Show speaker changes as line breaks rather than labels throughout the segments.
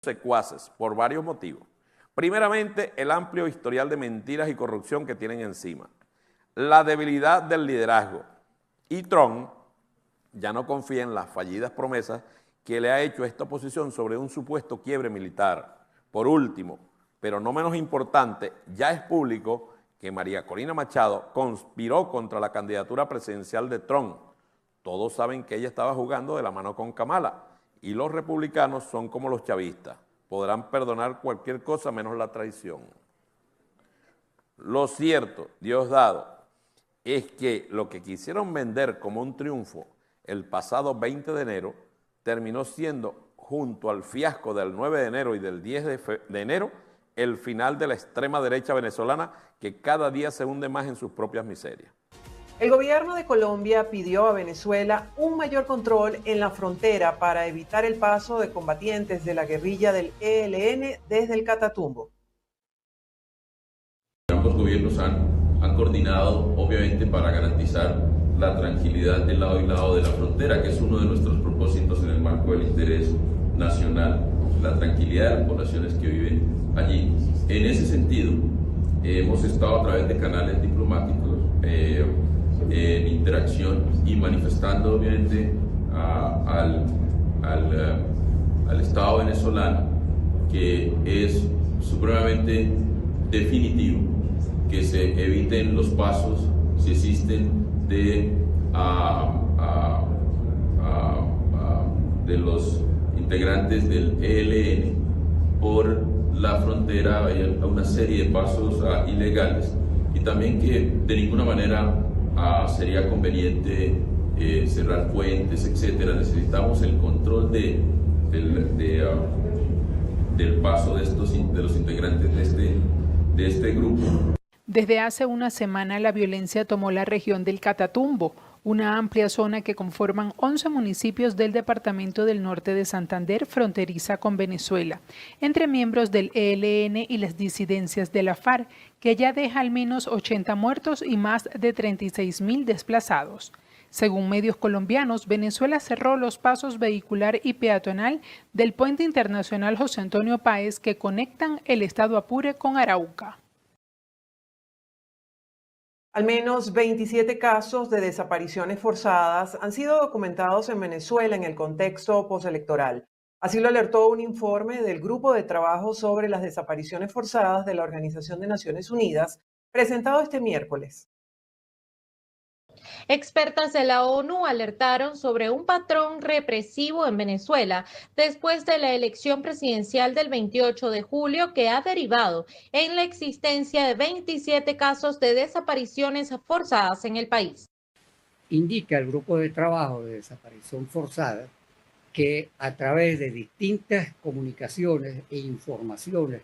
secuaces por varios motivos. Primeramente, el amplio historial de mentiras y corrupción que tienen encima, la debilidad del liderazgo, y Trump ya no confía en las fallidas promesas que le ha hecho esta oposición sobre un supuesto quiebre militar. Por último, pero no menos importante, ya es público que María Corina Machado conspiró contra la candidatura presidencial de Trump. Todos saben que ella estaba jugando de la mano con Kamala, y los republicanos son como los chavistas, podrán perdonar cualquier cosa menos la traición. Lo cierto, Diosdado, es que lo que quisieron vender como un triunfo el pasado 20 de enero terminó siendo, junto al fiasco del 9 de enero y del 10 de enero, el final de la extrema derecha venezolana que cada día se hunde más en sus propias miserias.
El gobierno de Colombia pidió a Venezuela un mayor control en la frontera para evitar el paso de combatientes de la guerrilla del ELN desde el Catatumbo.
Ambos gobiernos han coordinado, obviamente, para garantizar la tranquilidad de lado y lado de la frontera, que es uno de nuestros propósitos en el marco del interés nacional, la tranquilidad de las poblaciones que viven allí. En ese sentido, hemos estado a través de canales diplomáticos en interacción y manifestando, obviamente, al Estado venezolano que es supremamente definitivo que se eviten los pasos, si existen, de los integrantes del ELN por la frontera. Hay una serie de pasos ilegales, y también que de ninguna manera sería conveniente cerrar puentes, etcétera. Necesitamos el control del paso de los integrantes de este grupo.
Desde hace una semana la violencia tomó la región del Catatumbo, una amplia zona que conforman 11 municipios del departamento del norte de Santander, fronteriza con Venezuela, entre miembros del ELN y las disidencias de la FARC, que ya deja al menos 80 muertos y más de 36.000 desplazados. Según medios colombianos, Venezuela cerró los pasos vehicular y peatonal del puente internacional José Antonio Páez que conectan el estado Apure con Arauca.
Al menos 27 casos de desapariciones forzadas han sido documentados en Venezuela en el contexto postelectoral. Así lo alertó un informe del Grupo de Trabajo sobre las Desapariciones Forzadas de la Organización de Naciones Unidas, presentado este miércoles.
Expertas de la ONU alertaron sobre un patrón represivo en Venezuela después de la elección presidencial del 28 de julio que ha derivado en la existencia de 27 casos de desapariciones forzadas en el país.
Indica el Grupo de Trabajo de Desaparición Forzada que a través de distintas comunicaciones e informaciones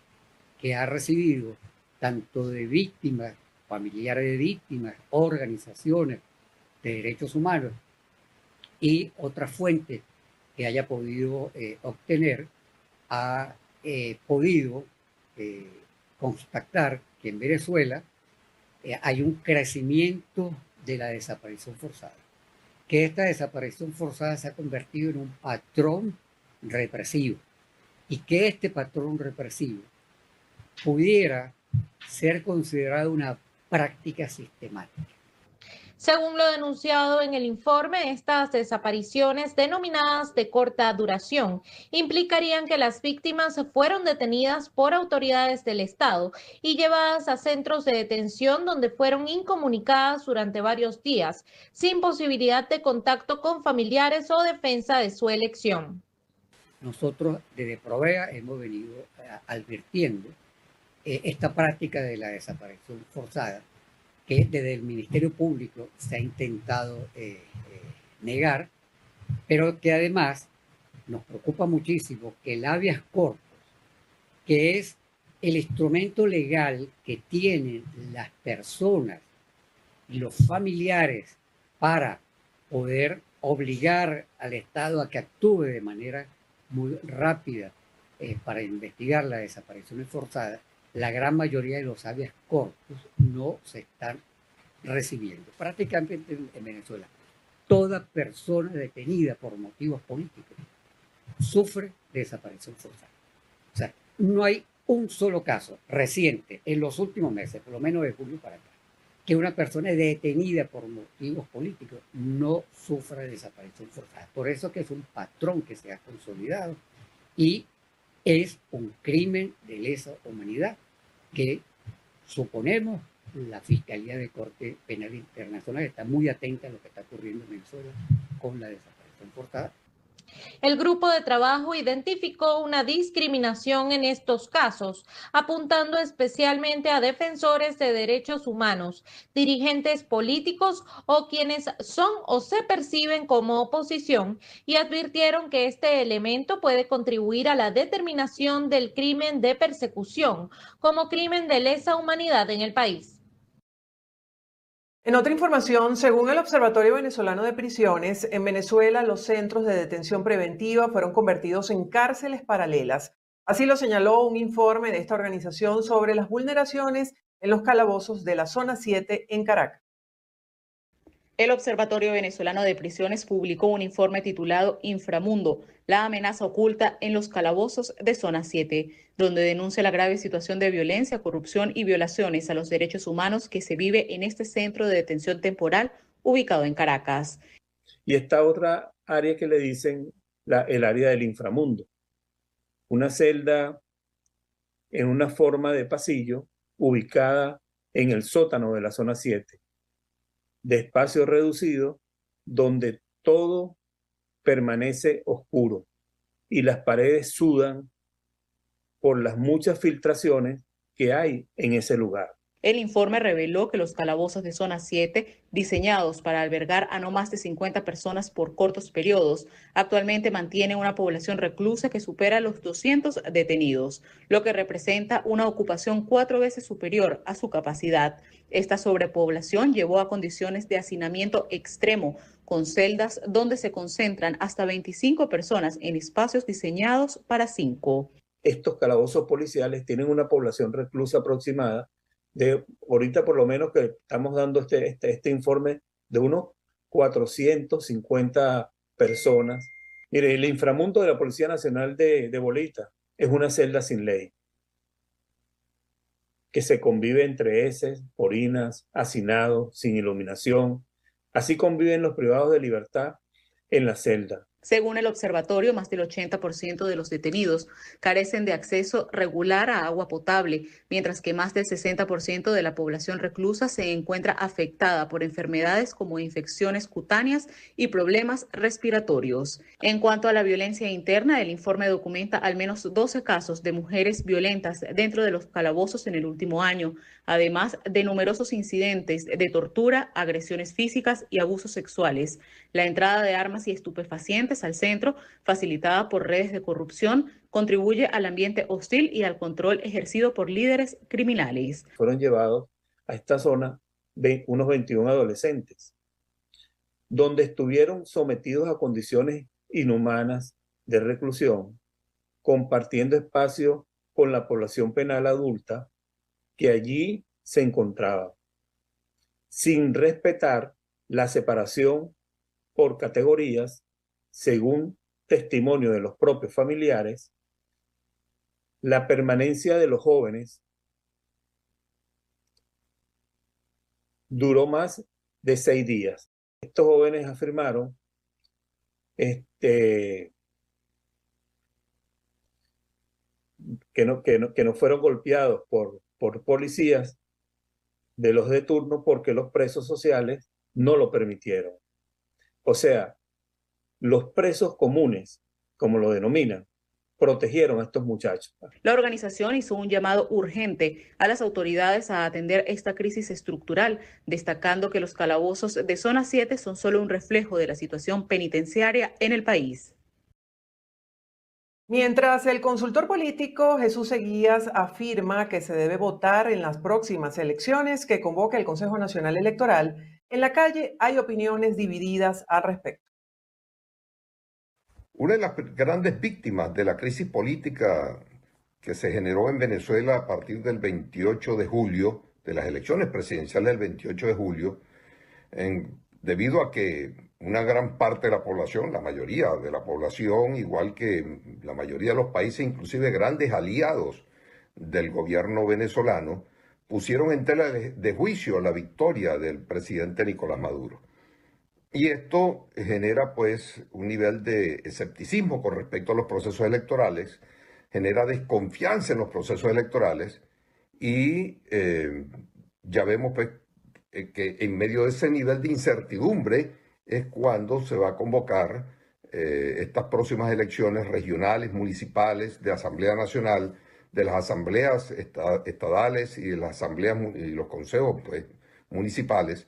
que ha recibido tanto de víctimas, familiares de víctimas, organizaciones de derechos humanos y otras fuentes que haya podido obtener, ha podido constatar que en Venezuela hay un crecimiento de la desaparición forzada, que esta desaparición forzada se ha convertido en un patrón represivo y que este patrón represivo pudiera ser considerado una práctica sistemática.
Según lo denunciado en el informe, estas desapariciones denominadas de corta duración implicarían que las víctimas fueron detenidas por autoridades del Estado y llevadas a centros de detención donde fueron incomunicadas durante varios días, sin posibilidad de contacto con familiares o defensa de su elección.
Nosotros desde Provea hemos venido advirtiendo esta práctica de la desaparición forzada, que desde el Ministerio Público se ha intentado negar, pero que además nos preocupa muchísimo que el habeas corpus, que es el instrumento legal que tienen las personas y los familiares para poder obligar al Estado a que actúe de manera muy rápida para investigar las desapariciones forzadas, la gran mayoría de los habeas corpus no se están recibiendo. Prácticamente en Venezuela, toda persona detenida por motivos políticos sufre desaparición forzada. O sea, no hay un solo caso reciente en los últimos meses, por lo menos de julio para acá, que una persona detenida por motivos políticos no sufra desaparición forzada. Por eso que es un patrón que se ha consolidado y es un crimen de lesa humanidad que suponemos la Fiscalía de Corte Penal Internacional está muy atenta a lo que está ocurriendo en Venezuela con la desaparición forzada.
El grupo de trabajo identificó una discriminación en estos casos, apuntando especialmente a defensores de derechos humanos, dirigentes políticos o quienes son o se perciben como oposición, y advirtieron que este elemento puede contribuir a la determinación del crimen de persecución como crimen de lesa humanidad en el país.
En otra información, según el Observatorio Venezolano de Prisiones, en Venezuela los centros de detención preventiva fueron convertidos en cárceles paralelas. Así lo señaló un informe de esta organización sobre las vulneraciones en los calabozos de la Zona 7 en Caracas.
El Observatorio Venezolano de Prisiones publicó un informe titulado Inframundo, la amenaza oculta en los calabozos de Zona 7, donde denuncia la grave situación de violencia, corrupción y violaciones a los derechos humanos que se vive en este centro de detención temporal ubicado en Caracas.
Y esta otra área que le dicen el área del inframundo, una celda en una forma de pasillo ubicada en el sótano de la Zona 7. De espacio reducido donde todo permanece oscuro y las paredes sudan por las muchas filtraciones que hay en ese lugar.
El informe reveló que los calabozos de Zona 7, diseñados para albergar a no más de 50 personas por cortos periodos, actualmente mantienen una población reclusa que supera los 200 detenidos, lo que representa una ocupación 4 veces superior a su capacidad. Esta sobrepoblación llevó a condiciones de hacinamiento extremo, con celdas donde se concentran hasta 25 personas en espacios diseñados para 5.
Estos calabozos policiales tienen una población reclusa aproximada de, ahorita por lo menos que estamos dando este informe, de unos 450 personas. Mire, el inframundo de la Policía Nacional de Bolita es una celda sin ley, que se convive entre heces, orinas, hacinados, sin iluminación. Así conviven los privados de libertad en la celda.
Según el observatorio, más del 80% de los detenidos carecen de acceso regular a agua potable, mientras que más del 60% de la población reclusa se encuentra afectada por enfermedades como infecciones cutáneas y problemas respiratorios. En cuanto a la violencia interna, el informe documenta al menos 12 casos de mujeres violentas dentro de los calabozos en el último año, además de numerosos incidentes de tortura, agresiones físicas y abusos sexuales. La entrada de armas y estupefacientes al centro, facilitada por redes de corrupción, contribuye al ambiente hostil y al control ejercido por líderes criminales.
Fueron llevados a esta zona unos 21 adolescentes, donde estuvieron sometidos a condiciones inhumanas de reclusión, compartiendo espacio con la población penal adulta que allí se encontraba, sin respetar la separación por categorías, según testimonio de los propios familiares. La permanencia de los jóvenes duró más de 6 días. Estos jóvenes afirmaron que no fueron golpeados por policías de los de turno porque los presos sociales no lo permitieron. O sea, los presos comunes, como lo denominan, protegieron a estos muchachos.
La organización hizo un llamado urgente a las autoridades a atender esta crisis estructural, destacando que los calabozos de Zona 7 son solo un reflejo de la situación penitenciaria en el país.
Mientras el consultor político Jesús Eguías afirma que se debe votar en las próximas elecciones que convoca el Consejo Nacional Electoral, en la calle hay opiniones divididas al respecto.
Una de las grandes víctimas de la crisis política que se generó en Venezuela a partir del 28 de julio, de las elecciones presidenciales del 28 de julio, debido a que una gran parte de la población, la mayoría de la población, igual que la mayoría de los países, inclusive grandes aliados del gobierno venezolano, pusieron en tela de juicio la victoria del presidente Nicolás Maduro. Y esto genera pues un nivel de escepticismo con respecto a los procesos electorales, genera desconfianza en los procesos electorales y ya vemos pues que en medio de ese nivel de incertidumbre es cuando se va a convocar estas próximas elecciones regionales, municipales, de Asamblea Nacional, de las asambleas estadales y de las asambleas y los consejos pues, municipales,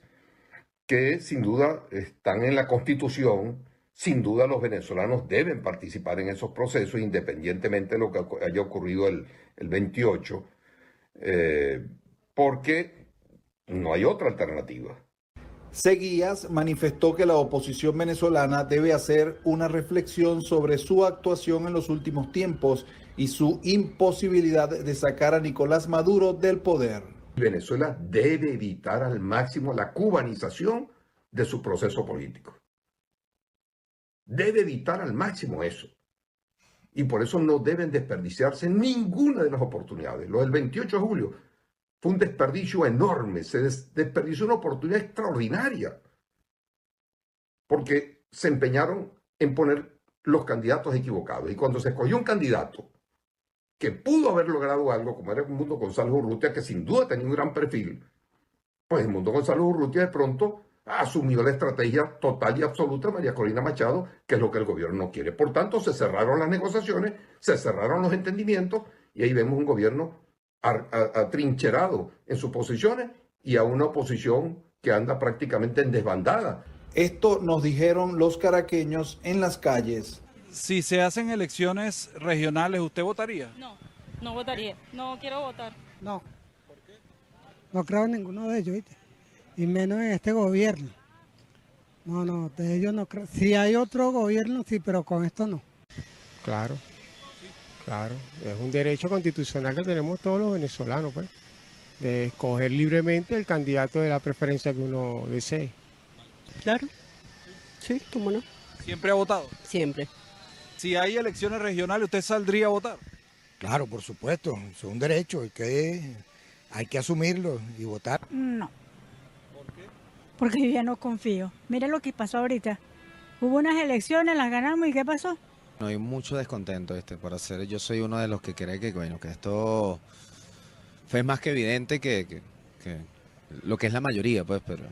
que sin duda están en la Constitución. Sin duda los venezolanos deben participar en esos procesos, independientemente de lo que haya ocurrido el 28, porque no hay otra alternativa.
Seguías manifestó que la oposición venezolana debe hacer una reflexión sobre su actuación en los últimos tiempos y su imposibilidad de sacar a Nicolás Maduro del poder.
Venezuela debe evitar al máximo la cubanización de su proceso político. Debe evitar al máximo eso. Y por eso no deben desperdiciarse ninguna de las oportunidades. Lo del 28 de julio fue un desperdicio enorme, se desperdició una oportunidad extraordinaria, porque se empeñaron en poner los candidatos equivocados. Y cuando se escogió un candidato que pudo haber logrado algo, como era Edmundo González Urrutia, que sin duda tenía un gran perfil, pues Edmundo González Urrutia de pronto asumió la estrategia total y absoluta de María Corina Machado, que es lo que el gobierno no quiere. Por tanto, se cerraron las negociaciones, se cerraron los entendimientos, y ahí vemos un gobierno atrincherado en sus posiciones y a una oposición que anda prácticamente en desbandada.
Esto nos dijeron los caraqueños en las calles.
Si se hacen elecciones regionales, ¿usted votaría?
No votaría. No quiero votar.
No. ¿Por qué? No creo en ninguno de ellos, ¿viste? Y menos en este gobierno. No, de ellos no creo. Si hay otro gobierno, sí, pero con esto no.
Claro. Claro, es un derecho constitucional que tenemos todos los venezolanos, pues, de escoger libremente el candidato de la preferencia que uno desee.
Claro, sí, cómo no.
¿Siempre ha votado?
Siempre.
Si hay elecciones regionales, ¿usted saldría a votar?
Claro, por supuesto, es un derecho, hay que asumirlo y votar.
No.
¿Por qué?
Porque yo ya no confío. Mira lo que pasó ahorita. Hubo unas elecciones, las ganamos y ¿qué pasó?
No, hay mucho descontento por hacer. Yo soy uno de los que cree que esto fue más que evidente que lo que es la mayoría, pues, pero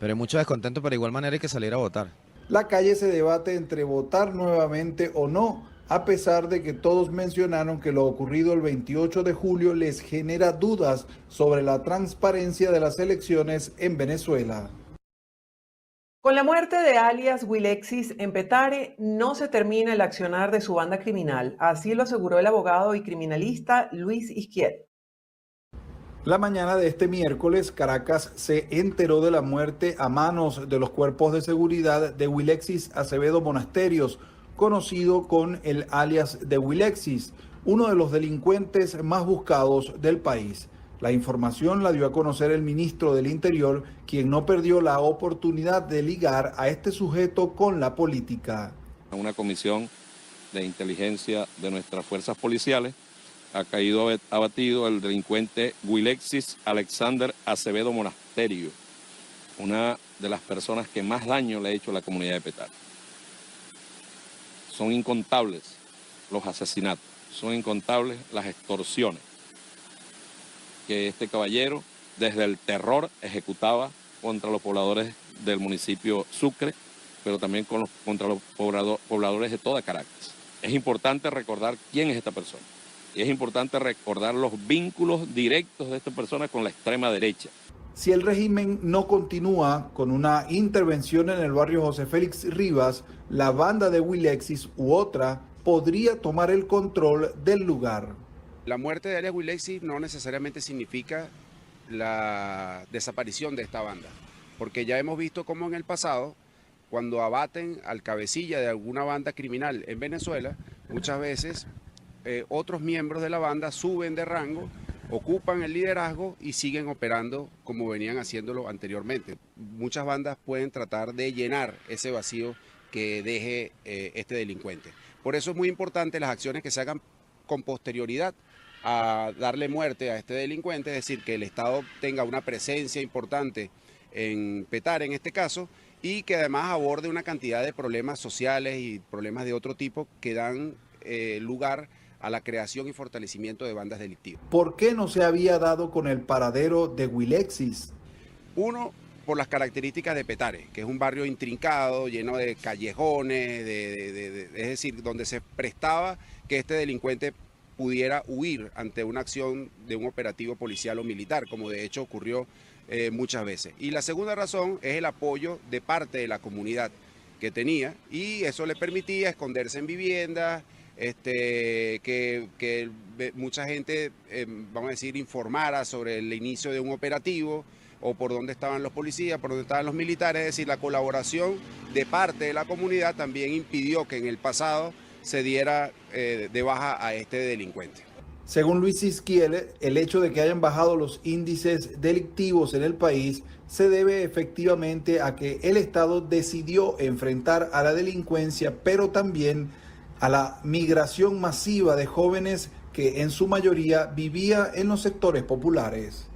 hay mucho descontento, pero de igual manera hay que salir a votar.
La calle se debate entre votar nuevamente o no, a pesar de que todos mencionaron que lo ocurrido el 28 de julio les genera dudas sobre la transparencia de las elecciones en Venezuela.
Con la muerte de alias Wilexis en Petare, no se termina el accionar de su banda criminal. Así lo aseguró el abogado y criminalista Luis Izquier.
La mañana de este miércoles, Caracas se enteró de la muerte a manos de los cuerpos de seguridad de Wilexis Acevedo Monasterios, conocido con el alias de Wilexis, uno de los delincuentes más buscados del país. La información la dio a conocer el ministro del Interior, quien no perdió la oportunidad de ligar a este sujeto con la política.
Una comisión de inteligencia de nuestras fuerzas policiales ha caído abatido el delincuente Wilexis Alexander Acevedo Monasterio, una de las personas que más daño le ha hecho a la comunidad de Petare. Son incontables los asesinatos, son incontables las extorsiones que este caballero desde el terror ejecutaba contra los pobladores del municipio Sucre, pero también contra los pobladores de toda Caracas. Es importante recordar quién es esta persona y es importante recordar los vínculos directos de esta persona con la extrema derecha.
Si el régimen no continúa con una intervención en el barrio José Félix Rivas, la banda de Wilexis u otra podría tomar el control del lugar.
La muerte de alias Wilexis no necesariamente significa la desaparición de esta banda, porque ya hemos visto cómo en el pasado, cuando abaten al cabecilla de alguna banda criminal en Venezuela, muchas veces otros miembros de la banda suben de rango ocupan el liderazgo y siguen operando como venían haciéndolo anteriormente. Muchas bandas pueden tratar de llenar ese vacío que deje este delincuente. Por eso es muy importante las acciones que se hagan con posterioridad a darle muerte a este delincuente, es decir, que el Estado tenga una presencia importante en Petare en este caso, y que además aborde una cantidad de problemas sociales y problemas de otro tipo que dan lugar a la creación y fortalecimiento de bandas delictivas.
¿Por qué no se había dado con el paradero de Wilexis?
Uno, por las características de Petare, que es un barrio intrincado, lleno de callejones, es decir, donde se prestaba que este delincuente pudiera huir ante una acción de un operativo policial o militar, como de hecho ocurrió muchas veces. Y la segunda razón es el apoyo de parte de la comunidad que tenía, y eso le permitía esconderse en viviendas, que mucha gente, vamos a decir, informara sobre el inicio de un operativo, o por dónde estaban los policías, por dónde estaban los militares. Es decir, la colaboración de parte de la comunidad también impidió que en el pasado se diera de baja a este delincuente.
Según Luis Isquiel, el hecho de que hayan bajado los índices delictivos en el país se debe efectivamente a que el Estado decidió enfrentar a la delincuencia, pero también a la migración masiva de jóvenes que en su mayoría vivía en los sectores populares.